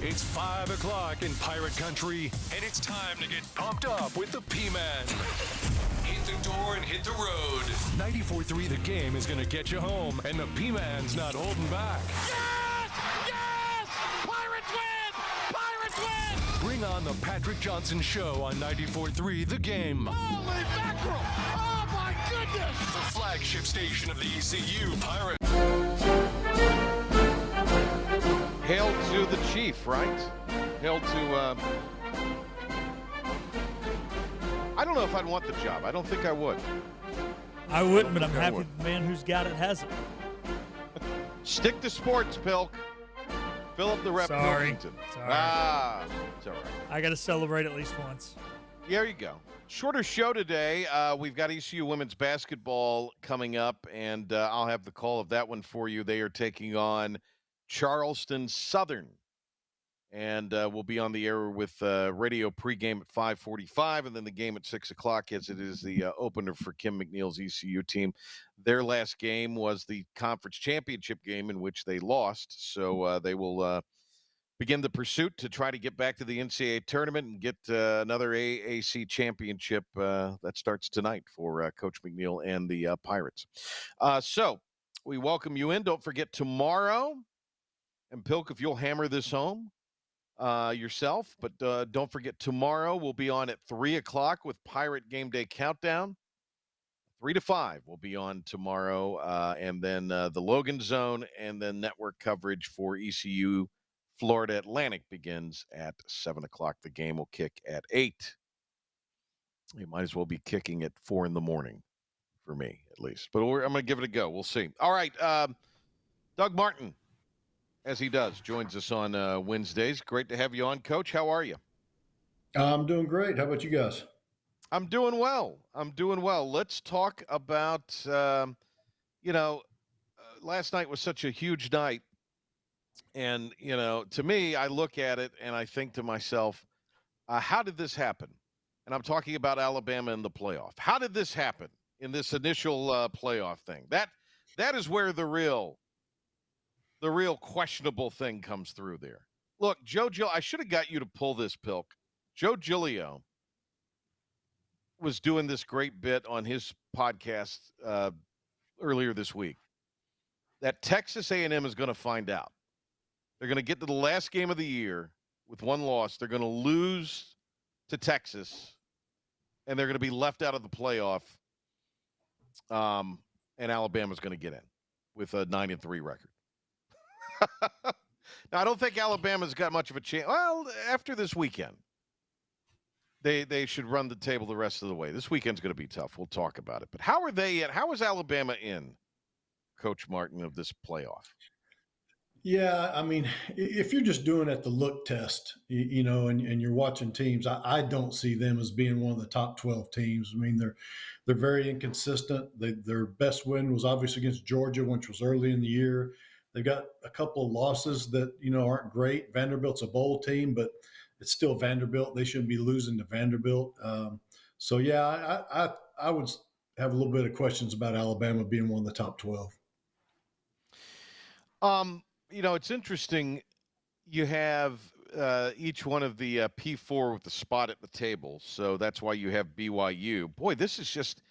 It's 5 o'clock in Pirate Country, and it's time to get pumped up with the P-Man. Hit the door and hit the road. 94.3 The Game is going to get you home, and the P-Man's not holding back. Yes! Yes! Pirates win! Pirates win! Bring on the Patrick Johnson Show on 94.3 The Game. Holy mackerel! Oh, my goodness! The flagship station of the ECU Pirates. Hail to the chief, right? Hail to, I don't know if I'd want the job. I don't think I would. I wouldn't, but I'm happy the man who's got it has it. Stick to sports, Pilk. Fill up the rep. Sorry. Pilkington. Sorry. It's all right. I got to celebrate at least once. There you go. Shorter show today. We've got ECU women's basketball coming up, and I'll have the call of that one for you. They are taking on Charleston Southern, and we'll be on the air with radio pregame at 5:45, and then the game at 6 o'clock, as it is the opener for Kim McNeil's ECU team. Their last game was the conference championship game in which they lost, so they will begin the pursuit to try to get back to the NCAA tournament and get another AAC championship that starts tonight for Coach McNeil and the Pirates. So we welcome you in. Don't forget tomorrow. And Pilk, if you'll hammer this home yourself, but don't forget tomorrow we'll be on at 3 o'clock with Pirate Game Day Countdown. 3 to 5 will be on tomorrow, and then the Logan Zone and then network coverage for ECU Florida Atlantic begins at 7 o'clock. The game will kick at 8. You might as well be kicking at 4 in the morning for me, at least. But I'm going to give it a go. We'll see. All right, Doug Martin, as he does, joins us on Wednesdays. Great to have you on, Coach. How are you? I'm doing great. How about you guys? I'm doing well. Let's talk about, last night was such a huge night. And, to me, I look at it and I think to myself, how did this happen? And I'm talking about Alabama in the playoff. How did this happen in this initial playoff thing? That is where the real questionable thing comes through there. Look, I should have got you to pull this, Pilk. Joe Giglio was doing this great bit on his podcast earlier this week that Texas A&M is going to find out. They're going to get to the last game of the year with one loss. They're going to lose to Texas, and they're going to be left out of the playoff, and Alabama's going to get in with a 9-3 record. Now, I don't think Alabama's got much of a chance. Well, after this weekend, they should run the table the rest of the way. This weekend's going to be tough. We'll talk about it. But how are they in? How is Alabama in, Coach Martin, of this playoff? Yeah, I mean, if you're just doing at the look test, and you're watching teams, I don't see them as being one of the top 12 teams. I mean, they're very inconsistent. Their best win was obviously against Georgia, which was early in the year. They've got a couple of losses that, aren't great. Vanderbilt's a bowl team, but it's still Vanderbilt. They shouldn't be losing to Vanderbilt. So, yeah, I would have a little bit of questions about Alabama being one of the top 12. It's interesting. You have each one of the P4 with the spot at the table. So that's why you have BYU. Boy, this is just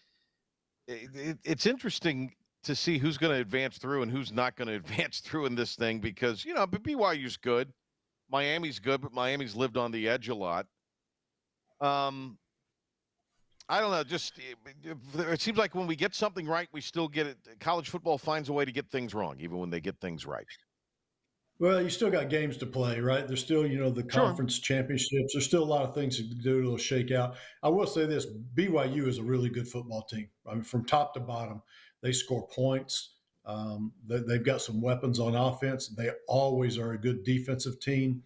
it's interesting to see who's going to advance through and who's not going to advance through in this thing because, but BYU's good. Miami's good, but Miami's lived on the edge a lot. I don't know. Just it seems like when we get something right, we still get it. College football finds a way to get things wrong, even when they get things right. Well, you still got games to play, right? There's still, the conference championships. There's still a lot of things to do to shake out. I will say this, BYU is a really good football team. I mean, from top to bottom, they score points. They've got some weapons on offense. They always are a good defensive team.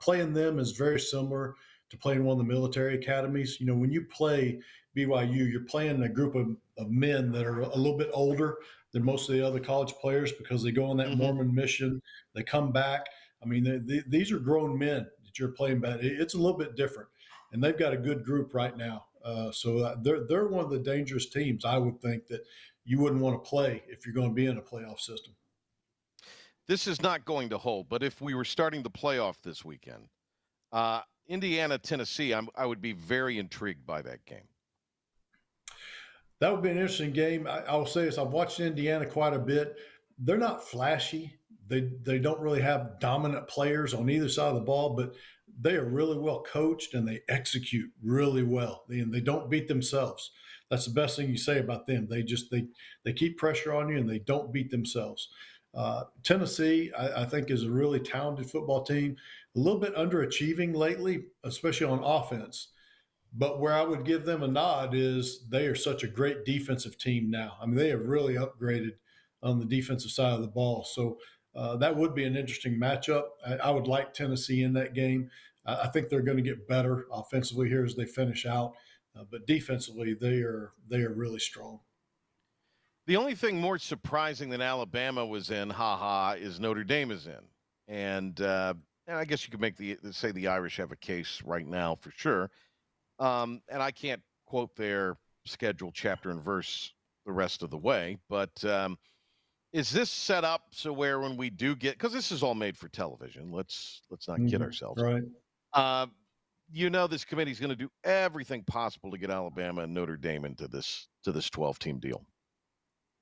Playing them is very similar to playing one of the military academies. When you play BYU, you're playing a group of men that are a little bit older than most of the other college players because they go on that Mormon mission. They come back. I mean, these are grown men that you're playing back. It's a little bit different, and they've got a good group right now. So they're one of the dangerous teams, I would think, that you wouldn't want to play if you're going to be in a playoff system. this is not going to hold, but if we were starting the playoff this weekend, Indiana, Tennessee, I would be very intrigued by that game. That would be an interesting game. I will say this: I've watched Indiana quite a bit. They're not flashy. They don't really have dominant players on either side of the ball, but they are really well coached and they execute really well. They don't beat themselves. That's the best thing you say about them. They keep pressure on you and they don't beat themselves. Tennessee, I think, is a really talented football team. A little bit underachieving lately, especially on offense. But where I would give them a nod is they are such a great defensive team now. I mean, they have really upgraded on the defensive side of the ball. So that would be an interesting matchup. I would like Tennessee in that game. I think they're going to get better offensively here as they finish out, but defensively they are really strong. The only thing more surprising than Alabama was in, is Notre Dame is in, and I guess you could say the Irish have a case right now for sure. And I can't quote their schedule chapter and verse the rest of the way, but is this set up so where when we do get, because this is all made for television, let's not kid ourselves, right? This committee is going to do everything possible to get Alabama and Notre Dame into this 12-team deal.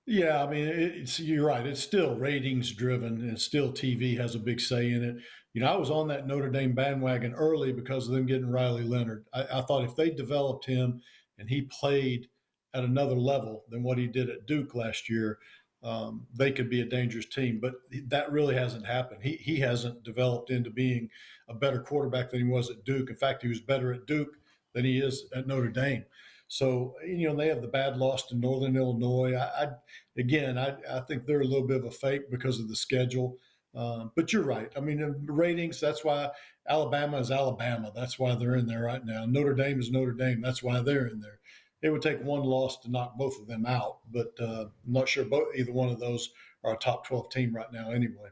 Yeah, I mean, you're right. It's still ratings driven, and still TV has a big say in it. I was on that Notre Dame bandwagon early because of them getting Riley Leonard. I thought if they developed him and he played at another level than what he did at Duke last year, they could be a dangerous team. But that really hasn't happened. He hasn't developed into being a better quarterback than he was at Duke. In fact, he was better at Duke than he is at Notre Dame. So, they have the bad loss to Northern Illinois. I think they're a little bit of a fake because of the schedule. But you're right. I mean, ratings, that's why Alabama is Alabama. That's why they're in there right now. Notre Dame is Notre Dame. That's why they're in there. It would take one loss to knock both of them out, but I'm not sure either one of those are a top 12 team right now anyway.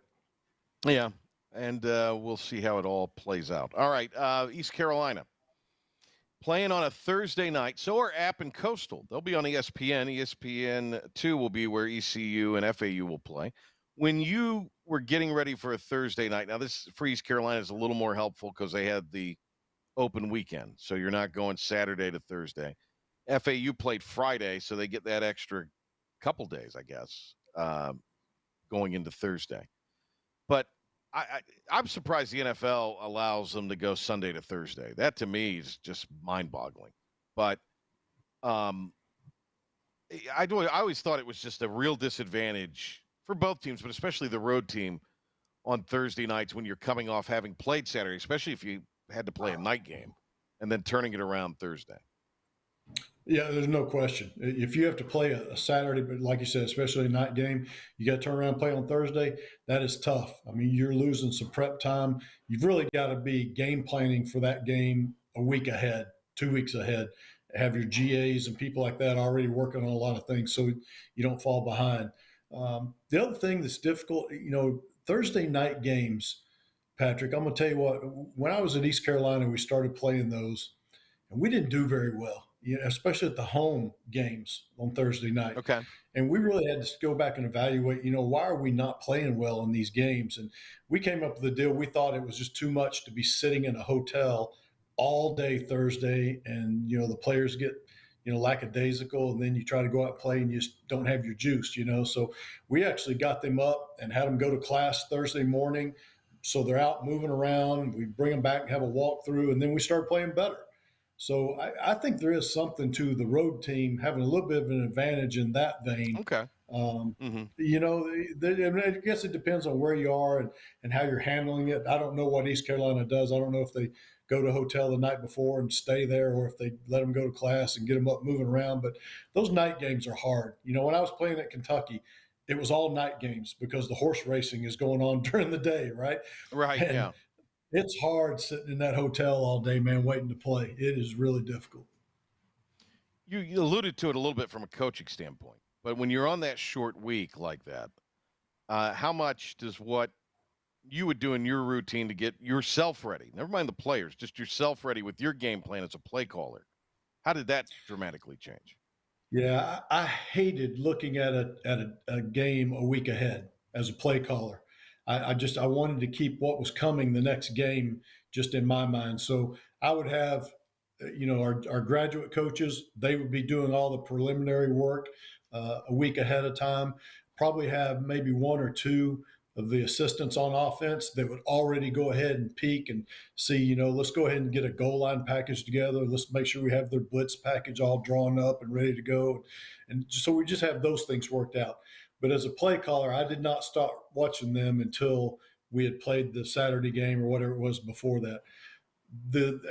Yeah, and we'll see how it all plays out. All right, East Carolina. Playing on a Thursday night. So are App and Coastal. They'll be on ESPN. ESPN2 will be where ECU and FAU will play. When you were getting ready for a Thursday night, now this for East Carolina is a little more helpful because they had the open weekend. So you're not going Saturday to Thursday. FAU played Friday, so they get that extra couple days, I guess, going into Thursday. But I'm surprised the NFL allows them to go Sunday to Thursday. That to me is just mind-boggling. But I always thought it was just a real disadvantage for both teams, but especially the road team on Thursday nights when you're coming off having played Saturday, especially if you had to play a night game and then turning it around Thursday. Yeah, there's no question. If you have to play a Saturday, but like you said, especially a night game, you got to turn around and play on Thursday. That is tough. I mean, you're losing some prep time. You've really got to be game planning for that game a week ahead, 2 weeks ahead. Have your GAs and people like that already working on a lot of things so you don't fall behind. The other thing that's difficult, Thursday night games, Patrick, I'm going to tell you what, when I was in East Carolina, we started playing those, and we didn't do very well. Especially at the home games on Thursday night. Okay. And we really had to go back and evaluate, why are we not playing well in these games? And we came up with a deal. We thought it was just too much to be sitting in a hotel all day Thursday and, the players get, lackadaisical, and then you try to go out and play and you just don't have your juice, So we actually got them up and had them go to class Thursday morning. So they're out moving around. We bring them back and have a walkthrough, and then we start playing better. So I think there is something to the road team having a little bit of an advantage in that vein. Okay. I guess it depends on where you are and how you're handling it. I don't know what East Carolina does. I don't know if they go to a hotel the night before and stay there, or if they let them go to class and get them up moving around. But those night games are hard. When I was playing at Kentucky, it was all night games because the horse racing is going on during the day, right? Right, yeah. It's hard sitting in that hotel all day, man, waiting to play. It is really difficult. You alluded to it a little bit from a coaching standpoint, but when you're on that short week like that, how much does what you would do in your routine to get yourself ready, never mind the players, just yourself ready with your game plan as a play caller, how did that dramatically change? Yeah, I hated looking at a game a week ahead as a play caller. I wanted to keep what was coming the next game just in my mind. So I would have, our graduate coaches, they would be doing all the preliminary work a week ahead of time. Probably have maybe one or two of the assistants on offense that would already go ahead and peek and see, let's go ahead and get a goal line package together. Let's make sure we have their blitz package all drawn up and ready to go. And so we just have those things worked out. But as a play caller, I did not start watching them until we had played the Saturday game or whatever it was before that.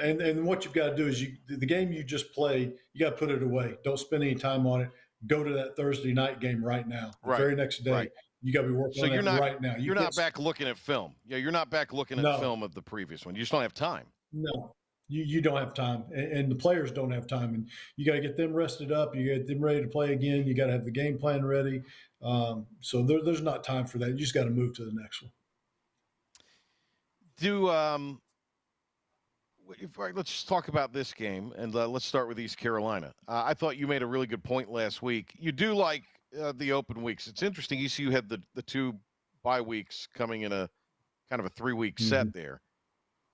And what you've got to do is the game you just played, you got to put it away. Don't spend any time on it. Go to that Thursday night game right now. The very next day, you got to be working on that right now. You're not back looking at film. Yeah, you're not back looking at film of the previous one. You just don't have time. No, you don't have time, and the players don't have time. And you got to get them rested up. You get them ready to play again. You got to have the game plan ready. So there's not time for that. You just got to move to the next one. Let's talk about this game, and let's start with East Carolina. I thought you made a really good point last week. You do like the open weeks. It's interesting. ECU had the 2 bye weeks coming in a kind of a 3-week set there,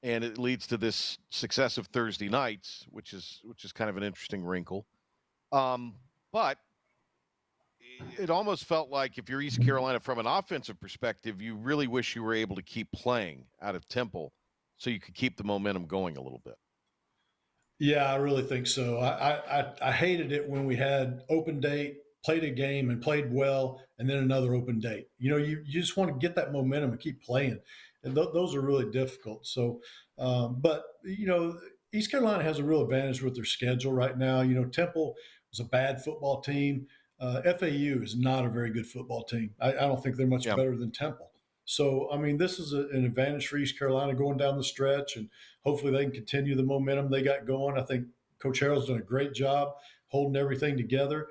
and it leads to this successive Thursday nights, which is kind of an interesting wrinkle. But it almost felt like if you're East Carolina from an offensive perspective, you really wish you were able to keep playing out of Temple so you could keep the momentum going a little bit. Yeah, I really think so. I hated it when we had open date, played a game and played well, and then another open date. You just want to get that momentum and keep playing. And those are really difficult. So, but East Carolina has a real advantage with their schedule right now. Temple was a bad football team. FAU is not a very good football team. I don't think they're much better than Temple. So, I mean, this is an advantage for East Carolina going down the stretch, and hopefully they can continue the momentum they got going. I think Coach Harrell's done a great job holding everything together.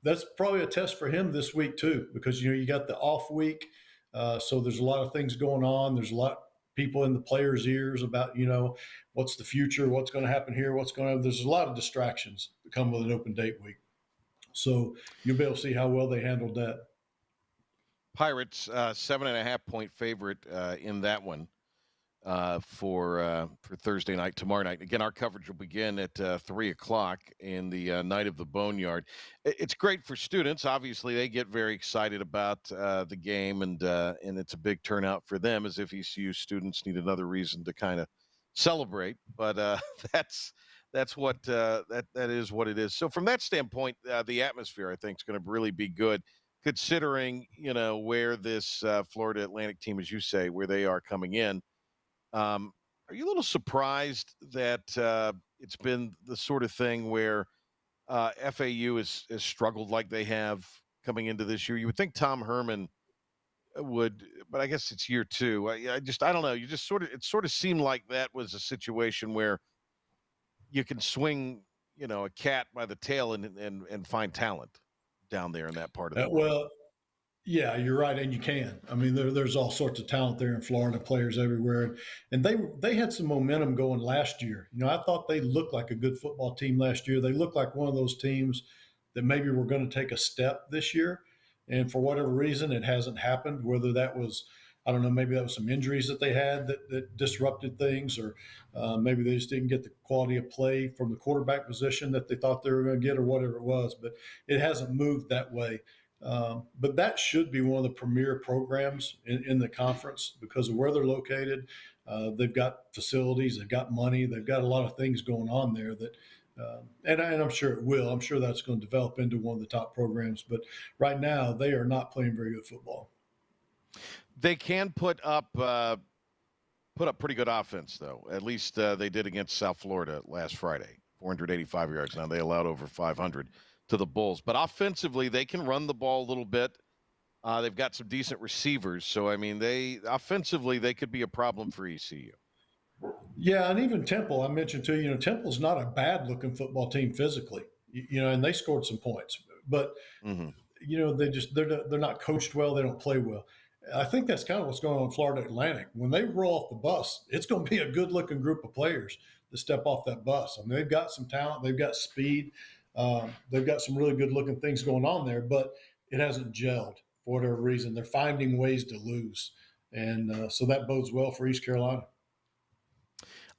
That's probably a test for him this week too, because, you got the off week. So there's a lot of things going on. There's a lot of people in the players' ears about, what's the future, what's going to happen here, there's a lot of distractions that come with an open date week. So you'll be able to see how well they handled that. Pirates 7.5-point favorite in that one for Thursday night, tomorrow night. Again, our coverage will begin at 3:00 in the night of the Boneyard. It's great for students. Obviously, they get very excited about the game, and it's a big turnout for them, as if ECU students need another reason to kind of celebrate. But that's what that is what it is. So from that standpoint, the atmosphere I think is going to really be good, considering where this Florida Atlantic team, as you say, where they are coming in. Are you a little surprised that it's been the sort of thing where FAU has struggled like they have coming into this year? You would think Tom Herman would, but I guess it's year 2. I don't know. It sort of seemed like that was a situation where you can swing, a cat by the tail and find talent down there in that part of the world. Well, yeah, you're right, and you can. I mean, there's all sorts of talent there in Florida, players everywhere, and they had some momentum going last year. I thought they looked like a good football team last year. They looked like one of those teams that maybe were going to take a step this year, and for whatever reason, it hasn't happened. Whether that was, I don't know, maybe that was some injuries that they had that disrupted things, or maybe they just didn't get the quality of play from the quarterback position that they thought they were going to get, or whatever it was. But it hasn't moved that way. But that should be one of the premier programs in the conference because of where they're located. They've got facilities, they've got money, they've got a lot of things going on there that, and I'm sure it will. I'm sure that's going to develop into one of the top programs. But right now, they are not playing very good football. They can put up pretty good offense, though. At least they did against South Florida last Friday, 485 yards. Now they allowed over 500 to the Bulls. But offensively, they can run the ball a little bit. They've got some decent receivers. So, I mean, offensively, they could be a problem for ECU. Yeah, and even Temple, I mentioned to you, Temple's not a bad-looking football team physically, and they scored some points. But, they're not coached well. They don't play well. I think that's kind of what's going on in Florida Atlantic. When they roll off the bus, it's going to be a good-looking group of players that step off that bus. I mean, they've got some talent. They've got speed. They've got some really good-looking things going on there, but it hasn't gelled for whatever reason. They're finding ways to lose. And so that bodes well for East Carolina.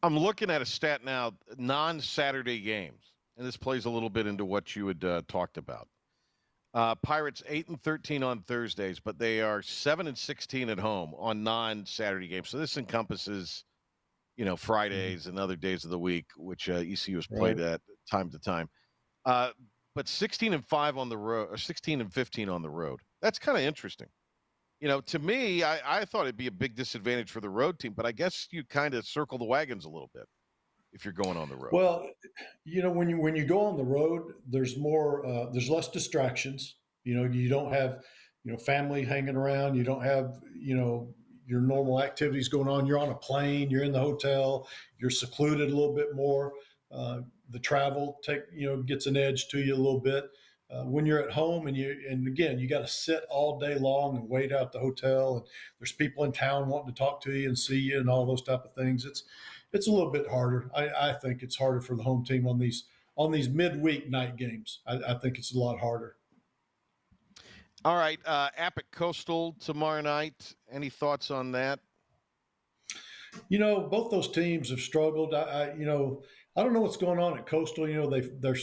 I'm looking at a stat now, non-Saturday games, and this plays a little bit into what you had talked about. Pirates 8-13 on Thursdays, but they are 7-16 at home on non-Saturday games. So this encompasses, Fridays and other days of the week, which ECU has played at time to time. But 16-5 on the road, or 16-15 on the road. That's kind of interesting. To me, I thought it'd be a big disadvantage for the road team, but I guess you kind of circle the wagons a little bit if you're going on the road. Well, when you go on the road, there's there's less distractions. You don't have, family hanging around. You don't have, your normal activities going on. You're on a plane. You're in the hotel. You're secluded a little bit more. The travel gets an edge to you a little bit. When you're at home and again, you got to sit all day long and wait out the hotel, and there's people in town wanting to talk to you and see you and all those type of things. It's a little bit harder. I think it's harder for the home team on these midweek night games. I think it's a lot harder. All right, App at Coastal tomorrow night. Any thoughts on that? Both those teams have struggled. I don't know what's going on at Coastal. They're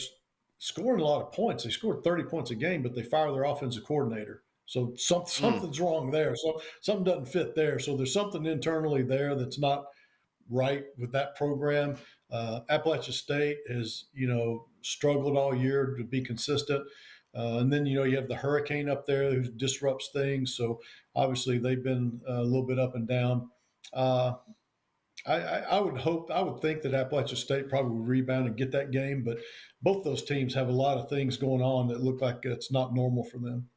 scoring a lot of points. They scored 30 points a game, but they fire their offensive coordinator. So something's wrong there. So something doesn't fit there. So there's something internally there that's not right with that program. Appalachia State has, struggled all year to be consistent. And then, you have the hurricane up there who disrupts things. So obviously they've been a little bit up and down. I would think that Appalachia State probably would rebound and get that game, but both those teams have a lot of things going on that look like it's not normal for them.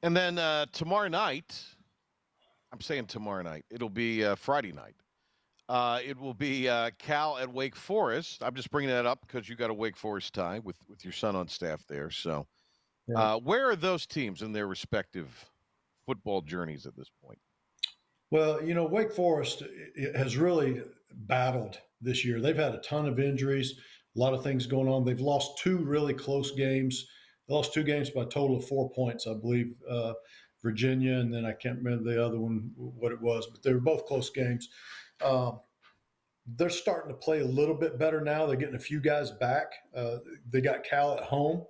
And then tomorrow night, I'm saying tomorrow night, it'll be Friday night. It will be Cal at Wake Forest. I'm just bringing that up because you got a Wake Forest tie with your son on staff there. So where are those teams in their respective football journeys at this point? Well, Wake Forest has really battled this year. They've had a ton of injuries, a lot of things going on. They've lost two really close games. They lost two games by a total of 4 points, I believe, Virginia, and then I can't remember the other one, what it was, but they were both close games. They're starting to play a little bit better now. They're getting a few guys back. They got Cal at home.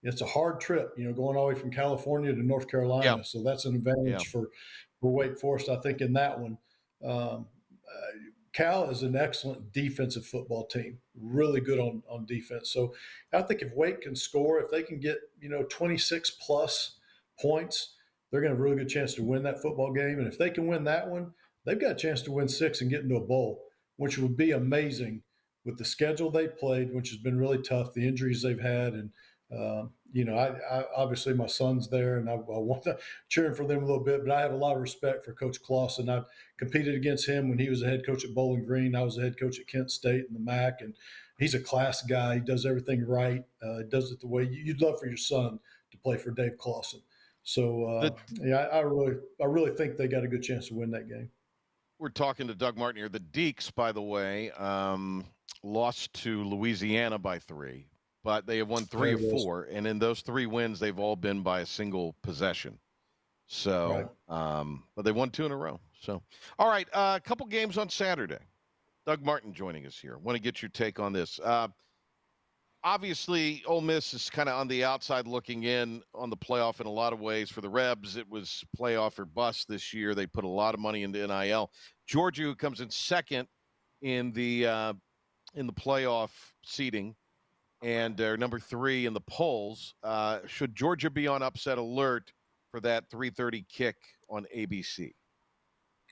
It's a hard trip, going all the way from California to North Carolina. Yeah. So that's an advantage for Wake Forest, I think, in that one. Cal is an excellent defensive football team, really good on defense. So I think if Wake can score, if they can get, 26 plus points, they're going to have a really good chance to win that football game. And if they can win that one, they've got a chance to win 6 and get into a bowl, which would be amazing with the schedule they played, which has been really tough, the injuries they've had. And, I obviously my son's there and I want to cheering for them a little bit, but I have a lot of respect for Coach Clausen. I've competed against him when he was the head coach at Bowling Green. I was the head coach at Kent State in the MAC, and he's a class guy. He does everything right. Does it the way you'd love for your son to play for Dave Clausen. So, I really think they got a good chance to win that game. We're talking to Doug Martin here. The Deacs, by the way, lost to Louisiana by 3. But they have won 3 of 4, and in those 3 wins, they've all been by a single possession. So, but they won 2 in a row. So, all right, a couple games on Saturday. Doug Martin joining us here. Want to get your take on this. Obviously, Ole Miss is kind of on the outside looking in on the playoff in a lot of ways. For the Rebs, it was playoff or bust this year. They put a lot of money into NIL. Georgia, who comes in second in the playoff seeding, and number 3 in the polls. Should Georgia be on upset alert for that 3:30 kick on ABC?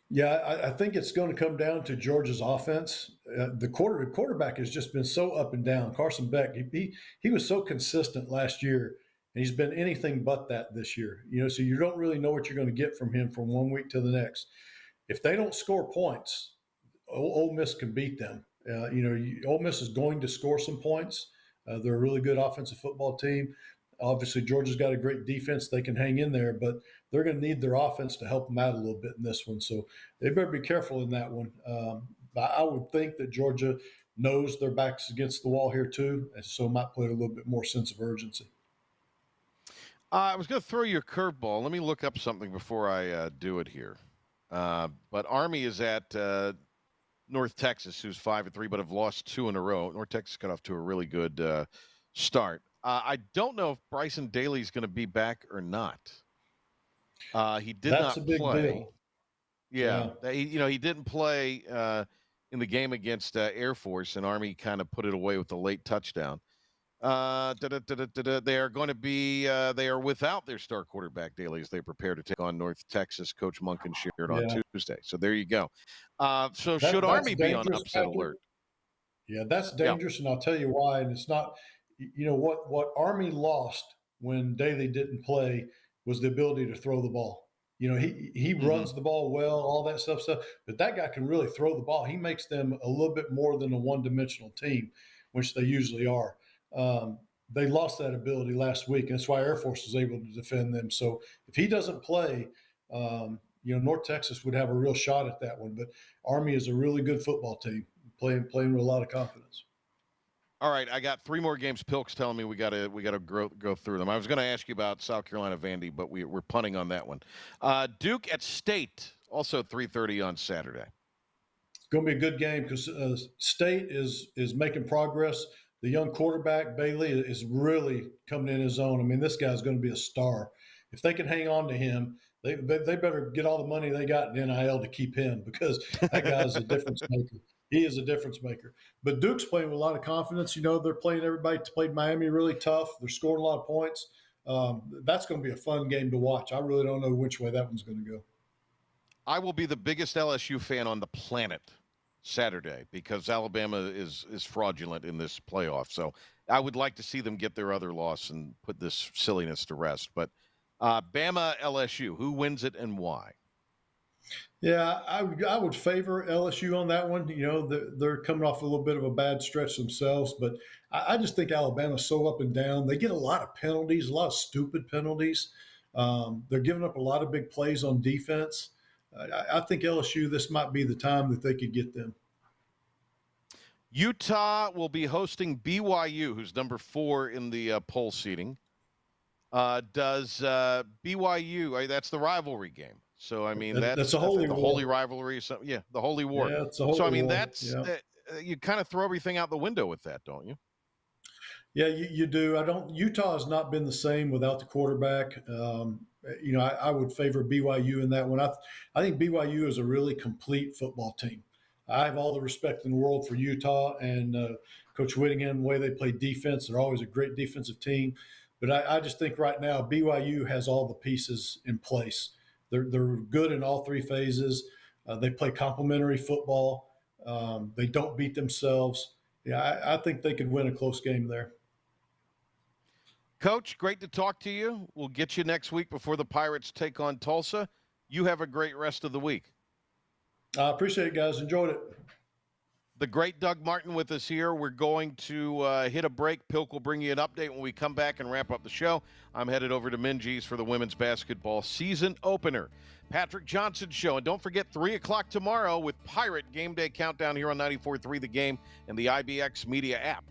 Yeah, I think it's going to come down to Georgia's offense. The quarterback has just been so up and down. Carson Beck, he was so consistent last year, and he's been anything but that this year. So you don't really know what you're going to get from him from one week to the next. If they don't score points, Ole Miss can beat them. Ole Miss is going to score some points. They're a really good offensive football team. Obviously, Georgia's got a great defense. They can hang in there, but they're going to need their offense to help them out a little bit in this one. So they better be careful in that one. I would think that Georgia knows their back's against the wall here too, and so might play a little bit more sense of urgency. I was going to throw you a curveball. Let me look up something before I do it here. But Army is at North Texas, who's 5-3, but have lost 2 in a row. North Texas got off to a really good start. I don't know if Bryson Daly's going to be back or not. He did That's not a big play. deal. Yeah, he didn't play in the game against Air Force, and Army kind of put it away with a late touchdown. They are going to be they are without their star quarterback Daly as they prepare to take on North Texas. Coach Munkin shared on Tuesday. So there you go. Should Army be on upset alert? Yeah, that's dangerous, and I'll tell you why. And it's not, what Army lost when Daly didn't play was the ability to throw the ball. He runs the ball well, all that stuff, but that guy can really throw the ball. He makes them a little bit more than a one-dimensional team, which they usually are. They lost that ability last week, and that's why Air Force was able to defend them. So if he doesn't play, North Texas would have a real shot at that one. But Army is a really good football team, playing with a lot of confidence. All right, I got 3 more games. Pilk's telling me we got to go through them. I was going to ask you about South Carolina Vandy, but we're punting on that one. Duke at State, also 3:30 on Saturday. It's going to be a good game because State is making progress. The young quarterback Bailey is really coming in his own. I mean, this guy's going to be a star. If they can hang on to him, they better get all the money they got in NIL to keep him, because that guy's a difference maker. He is a difference maker. But Duke's playing with a lot of confidence. They're playing everybody. Played Miami really tough. They're scoring a lot of points. That's going to be a fun game to watch. I really don't know which way that one's going to go. I will be the biggest LSU fan on the planet Saturday because Alabama is fraudulent in this playoff. So I would like to see them get their other loss and put this silliness to rest. But Bama LSU, who wins it and why? Yeah, I would favor LSU on that one. They're coming off a little bit of a bad stretch themselves, but I just think Alabama's so up and down. They get a lot of penalties, a lot of stupid penalties. They're giving up a lot of big plays on defense. I think LSU, this might be the time that they could get them. Utah will be hosting BYU, who's number 4 in the poll seeding. Does BYU? That's the rivalry game. So I mean that's a holy the war. Holy rivalry. So yeah, the holy war. Yeah, it's a holy so I mean war. that's you kind of throw everything out the window with that, don't you? Yeah, you do. Utah has not been the same without the quarterback. I would favor BYU in that one. I think BYU is a really complete football team. I have all the respect in the world for Utah and Coach Whittingham, the way they play defense. They're always a great defensive team. But I just think right now BYU has all the pieces in place. They're good in all 3 phases. They play complementary football. They don't beat themselves. Yeah, I think they could win a close game there. Coach, great to talk to you. We'll get you next week before the Pirates take on Tulsa. You have a great rest of the week. I appreciate it, guys. Enjoyed it. The great Doug Martin with us here. We're going to hit a break. Pilk will bring you an update when we come back and wrap up the show. I'm headed over to Minji's for the women's basketball season opener. Patrick Johnson Show. And don't forget, 3 o'clock tomorrow with Pirate Game Day Countdown here on 94.3 The Game and the IBX Media app.